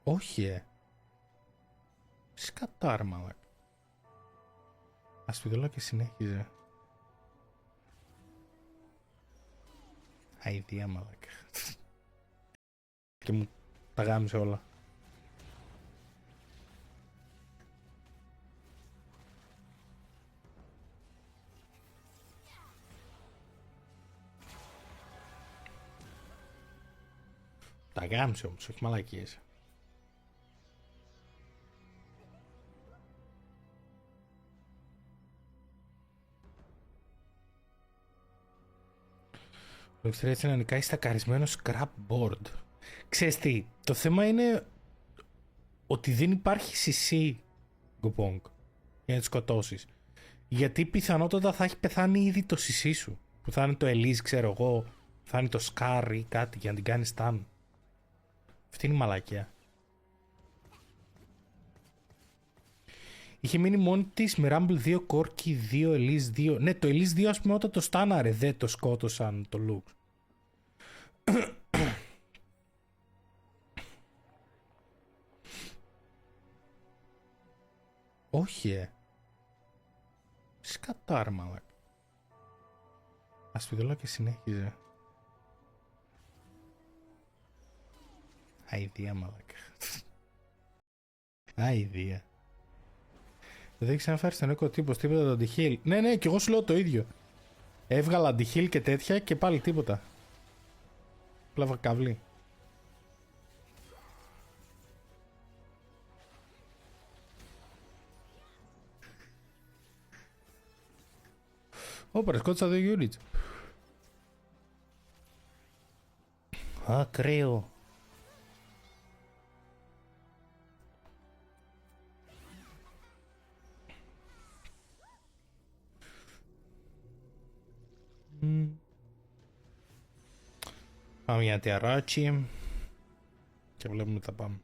Όχι, σκατάρ, μαλάκα. Ασπιδόλα και συνέχιζε. Αηδία, μαλάκα. Και μου τα γάμισε όλα. Τα γάμισε όμως, όχι μαλακίες. Ο έτσι να νικάει στακαρισμένο scrap board. Ξέρεις τι, το θέμα είναι ότι δεν υπάρχει CC Γκοπόγκ για να τη σκοτώσεις. Γιατί πιθανότατα θα έχει πεθάνει ήδη το CC σου. Που θα είναι το Elise, ξέρω εγώ, θα είναι το Scar ή κάτι για να την κάνει stun. Αυτή είναι η μαλακία. Είχε μείνει μόνη της με Rumble 2, Corki 2, Elise 2. Ναι, το Elise 2 ας πούμε όταν το στάναρε δεν το σκότωσαν το Lux. Όχι, σκατάρ, μαλάκα. Ασπιδόλα και συνέχιζε. Αηδία, μαλάκα. Αηδία. Δεν έχει ξαναφέρει στον Echo τύπος τίποτα το αντιχείλ. Ναι, και εγώ σου λέω το ίδιο. Έβγαλα αντιχείλ και τέτοια και πάλι τίποτα. Πλάβα καβλή. Ωπα, σκότωσα 2 units. Α, κρύο. Πάμε για τιαράκι. Και βλέπουμε τι θα πάμε.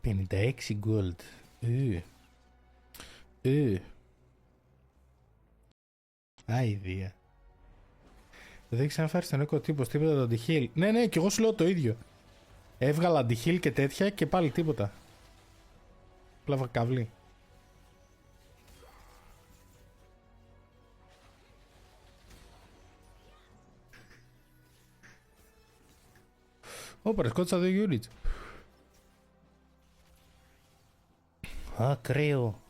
$56 gold. Αηδία. Δεν έχει ξαναφέρει στον Echo τύπος τίποτα το αντιχείλ. Ναι, και εγώ σου λέω το ίδιο. Έβγαλα αντιχείλ και τέτοια και πάλι τίποτα. Πλάβα καβλή. Ωπα, σκότωσα 2 units. Α, κρύο.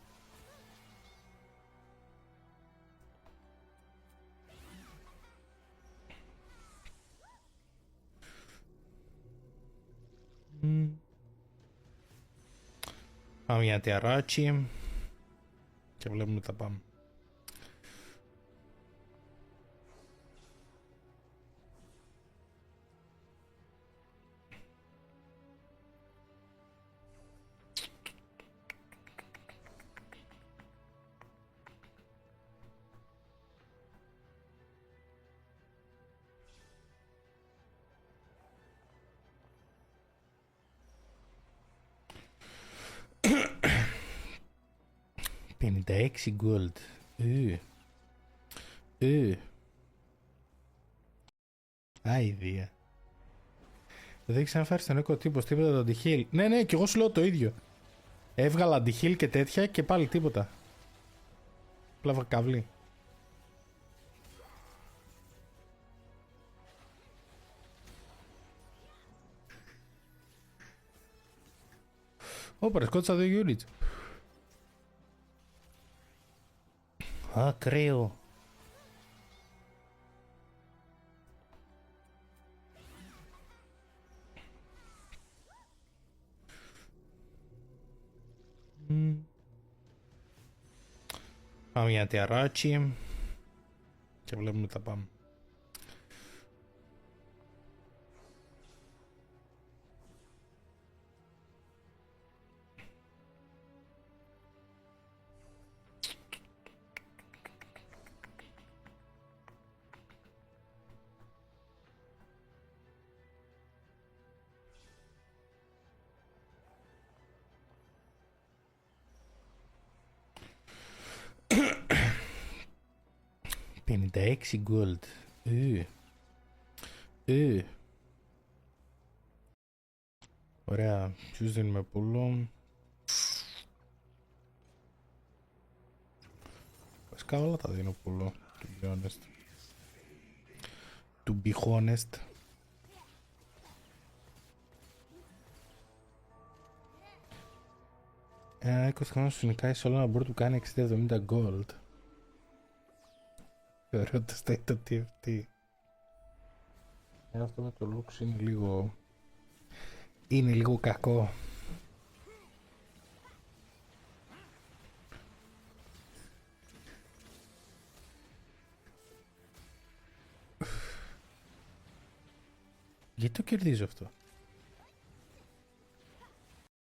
Πάμε για τιαράκι. Και βλέπουμε τι θα πάμε. $56 gold. Αηδία. Δεν έχει ξαναφέρει στον Echo τύπος τίποτα το αντιχείλ. Ναι, και εγώ σου λέω το ίδιο. Έβγαλα αντιχείλ και τέτοια και πάλι τίποτα. Πλάβα καβλή. Ωπα, σκότωσα 2 units. Α, κρύο. Πάμε για τιαράκι. Και βλέπουμε τι θα πάμε. 56 gold. Ωραία, ποιους δίνουμε πουλό. Βασικά όλα τα δίνω πουλό, to be honest. To be honest. Ένα 20 χρόνο σου νικάει σε όλο ένα board που κάνει 60-70 gold. Θεωρώ το state of TFT. Αυτό με το looks είναι λίγο... είναι λίγο κακό. Γιατί το κερδίζω αυτό?